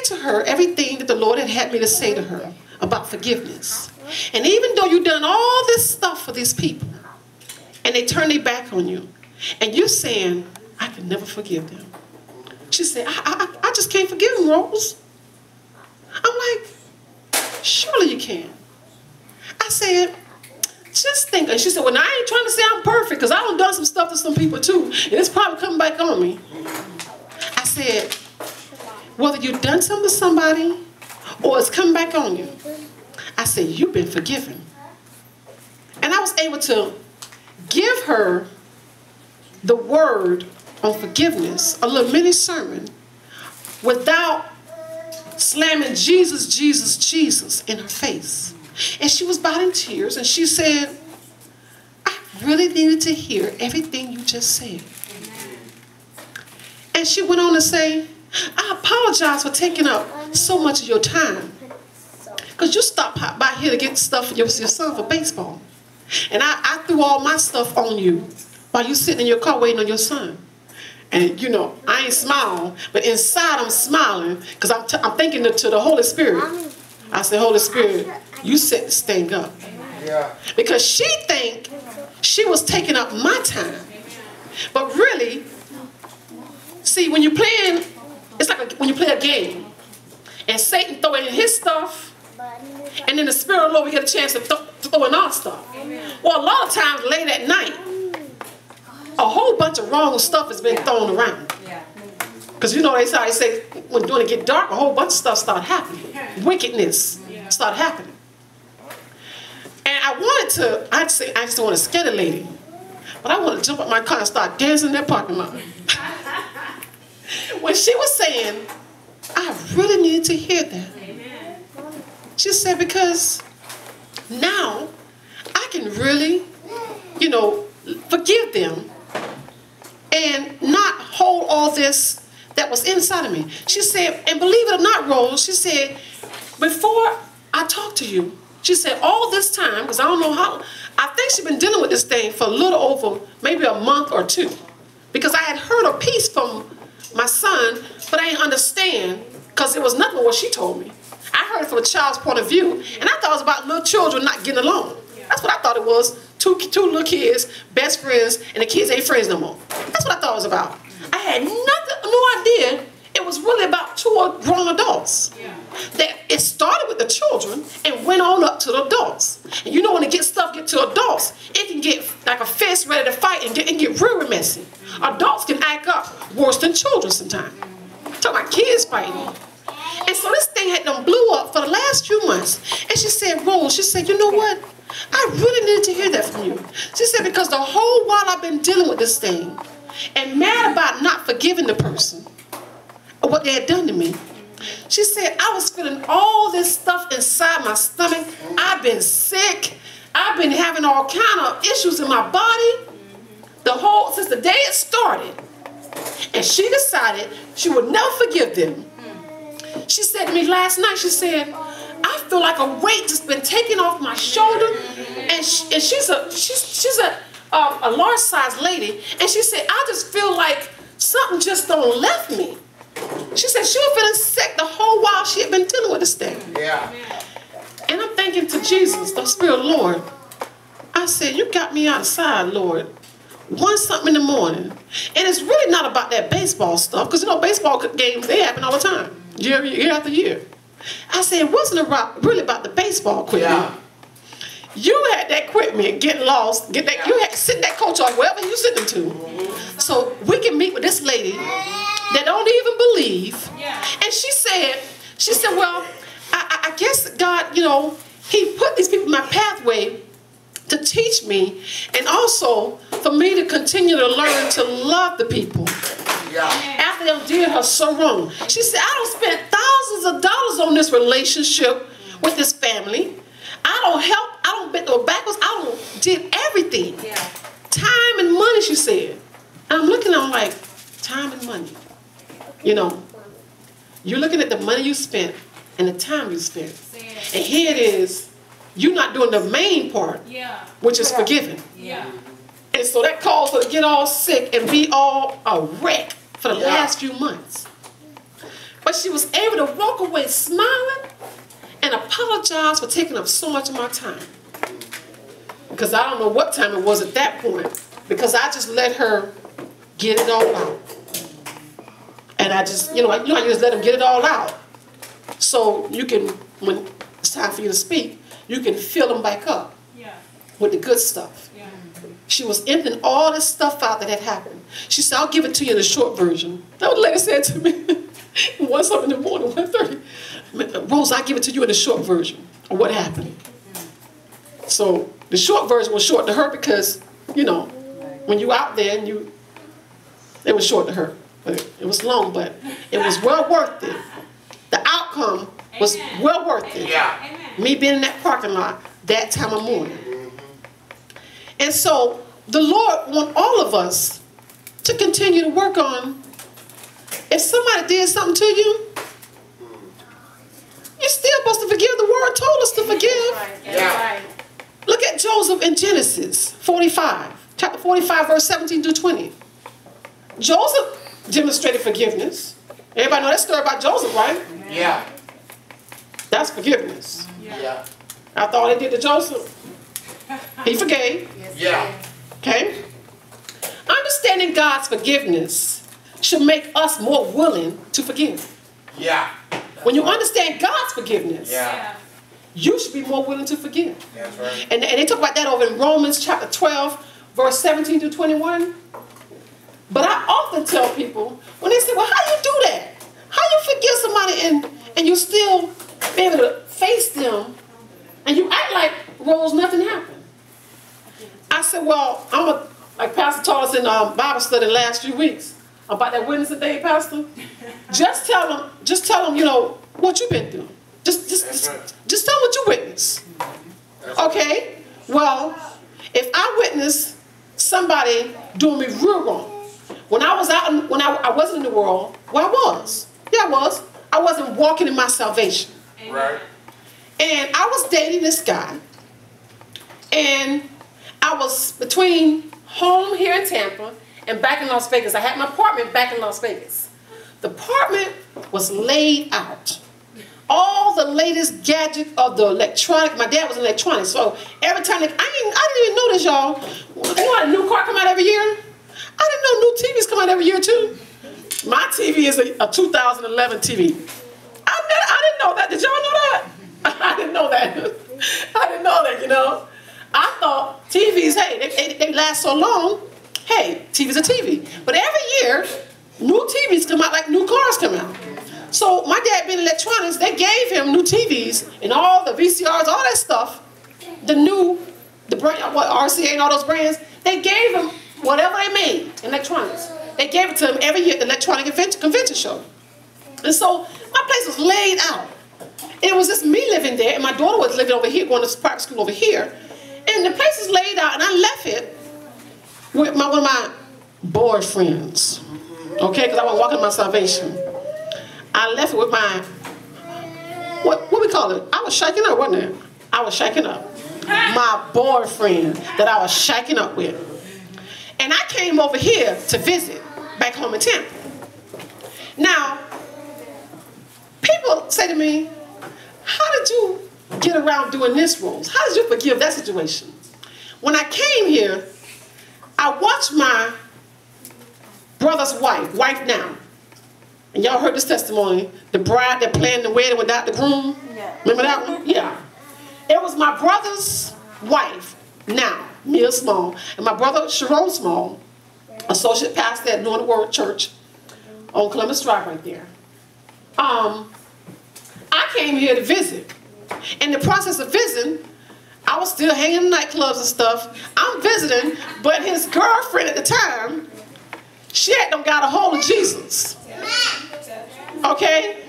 said to her everything that the Lord had me to say to her about forgiveness. And even though you've done all this stuff for these people, and they turn their back on you, and you're saying, I can never forgive them. She said, I just can't forgive them, Rose. I'm like, surely you can. I said, just think. And she said, well, now I ain't trying to say I'm perfect, because I done some stuff to some people too, and it's probably coming back on me. I said, whether you've done something to somebody or it's come back on you, I said, you've been forgiven. And I was able to give her the word on forgiveness, a little mini sermon, without slamming Jesus, Jesus, Jesus in her face. And she was about in tears, and she said, I really needed to hear everything you just said. And she went on to say, I apologize for taking up so much of your time, because you stopped by here to get stuff for your son for baseball. And I threw all my stuff on you while you sitting in your car waiting on your son. And, you know, I ain't smiling, but inside I'm smiling, because I'm thinking to the Holy Spirit. I said, Holy Spirit, you set this thing up. Yeah. Because she think she was taking up my time. But really, see, when you're playing, it's like when you play a game, and Satan throw in his stuff, and then the Spirit of the Lord, we get a chance to throw in our stuff. Well, a lot of times late at night, a whole bunch of wrong stuff has been thrown around. Because you know, they say when it get dark, a whole bunch of stuff start happening. Wickedness start happening. And I just want to scare the lady, but I want to jump up my car and start dancing in that parking lot. When she was saying, I really needed to hear that. She said, because now I can really, you know, forgive them and not hold all this that was inside of me. She said, and believe it or not, Rose, she said, before I talked to you, she said, all this time, because I don't know how, I think she's been dealing with this thing for a little over maybe a month or two. Because I had heard a piece from my son, but I didn't understand, because it was nothing but what she told me. I heard it from a child's point of view, and I thought it was about little children not getting along. That's what I thought it was. Two little kids, best friends, and the kids ain't friends no more. That's what I thought it was about. I had no idea it was really about two grown adults. That it started with the children and went on up to the adults. And you know, when get to adults, it can get like a fist ready to fight and get really messy. Adults can act up worse than children sometimes. I'm talking about kids fighting. And so this thing had done blew up for the last few months. And she said, Rose, she said, you know what? I really needed to hear that from you. She said, because the whole while I've been dealing with this thing and mad about not forgiving the person or what they had done to me, she said, I was feeling all this stuff inside my stomach. I've been sick. I've been having all kind of issues in my body since the day it started. And she decided she would never forgive them. She said to me last night, she said, I feel like a weight just been taken off my shoulder. And she's a large sized lady. And she said, I just feel like something just don't left me. She said she was feeling sick the whole while she had been dealing with this thing. Yeah. And I'm thinking to Jesus, the Spirit of the Lord, I said, you got me outside, Lord, 1 something in the morning. And it's really not about that baseball stuff, because you know, baseball games, they happen all the time, year after year. I said, it wasn't really about the baseball equipment. Yeah. You had that equipment, get lost, you had to sit that coach off wherever you sitting to. So we can meet with this lady that don't even believe. Yeah. And she said, well, I guess God, you know, he put these people in my pathway to teach me, and also for me to continue to learn to love the people. Yeah. After they did her so wrong. She said, I don't spend thousands of dollars on this relationship with this family. I don't help, I don't bend no backwards, I don't did everything. Yeah. Time and money, she said. And I'm looking at them like, time and money. You know, you're looking at the money you spent and the time you spent. And here it is, you're not doing the main part, which is forgiving. Yeah. And so that caused her to get all sick and be all a wreck for the last few months. But But she was able to walk away smiling and apologize for taking up so much of my time. Because I don't know what time it was at that point. Because I just let her get it all out. And I just, you just let them get it all out. So you can, when it's time for you to speak, you can fill them back up with the good stuff. Yeah. She was emptying all this stuff out that had happened. She said, I'll give it to you in the short version. That what the lady said to me. 1 something in the morning, 1:30. Rose, I'll give it to you in the short version of what happened. So the short version was short to her because, when you out there and it was short to her. But it was long, but it was well worth it. The outcome was well worth it. Yeah. Me being in that parking lot that time of morning. And so the Lord wants all of us to continue to work on, if somebody did something to you, you're still supposed to forgive. The word told us to forgive. Yeah. Look at Joseph in Genesis 45, chapter 45, verse 17 to 20. Joseph demonstrated forgiveness. Everybody know that story about Joseph, right? Yeah. That's forgiveness. Yeah. After all they did to Joseph, he forgave. Yeah. Okay? Understanding God's forgiveness should make us more willing to forgive. Yeah. When you understand God's forgiveness, you should be more willing to forgive. That's right. And they talk about that over in Romans chapter 12, verse 17 to 21. But I often tell people, when they say, well, how you do that? How you forgive somebody and you still be able to face them and you act like, Rose, nothing happened? I said, well, like Pastor taught us in Bible study the last few weeks about that witnessing thing, Pastor. Just tell them, what you've been through. Just tell them what you witnessed. Okay? Well, if I witnessed somebody doing me real wrong, when I was out, when I wasn't in the world, well, I was. Yeah, I was. I wasn't walking in my salvation. Right. And I was dating this guy. And I was between home here in Tampa and back in Las Vegas. I had my apartment back in Las Vegas. The apartment was laid out. All the latest gadget of the electronic. My dad was in electronics. So every time, I didn't even know this, y'all. You know how a new car come out every year? I didn't know new TVs come out every year too. My TV is a 2011 TV. I didn't know that. Did y'all know that? I didn't know that. I didn't know that, I thought TVs, hey, they last so long. Hey, TV's a TV. But every year, new TVs come out like new cars come out. So my dad being electronics, they gave him new TVs and all the VCRs, all that stuff. The brand, RCA and all those brands, they gave him whatever they made in electronics. They gave it to him every year at the electronic convention show. And so my place was laid out. And it was just me living there, and my daughter was living over here, going to private school over here. And the place is laid out, and I left it with one of my boyfriends. Okay, because I was walking my salvation. I left it with my, what we call it? I was shaking up, wasn't it? I was shaking up. My boyfriend that I was shaking up with. And I came over here to visit back home in Tampa. Now, people say to me, how did you get around doing this, Rose? How did you forgive that situation? When I came here, I watched my brother's wife now. And y'all heard this testimony, the bride that planned the wedding without the groom. Yeah. Remember that one? Yeah. It was my brother's wife now, Mia Small, and my brother Sharon Small, associate pastor at Anointed Word Church on Columbus Drive right there. I came here to visit. In the process of visiting, I was still hanging in nightclubs and stuff. I'm visiting, but his girlfriend at the time, she had them got a hold of Jesus. Okay?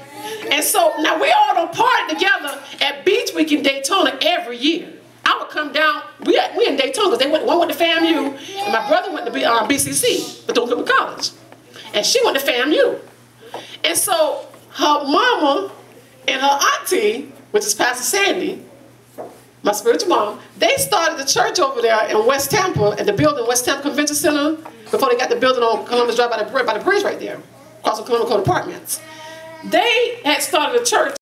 And so now we all don't party together at Beach Week in Daytona every year. I would come down, we in Daytona, because one went to FAMU, and my brother went to BCC, Bethune-Cookman College. And she went to FAMU. And so her mama and her auntie, which is Pastor Sandy, my spiritual mom, they started the church over there in West Tampa, at the building, West Tampa Convention Center, before they got the building on Columbus Drive by the bridge right there, across from Columbus Code Apartments. they had started a church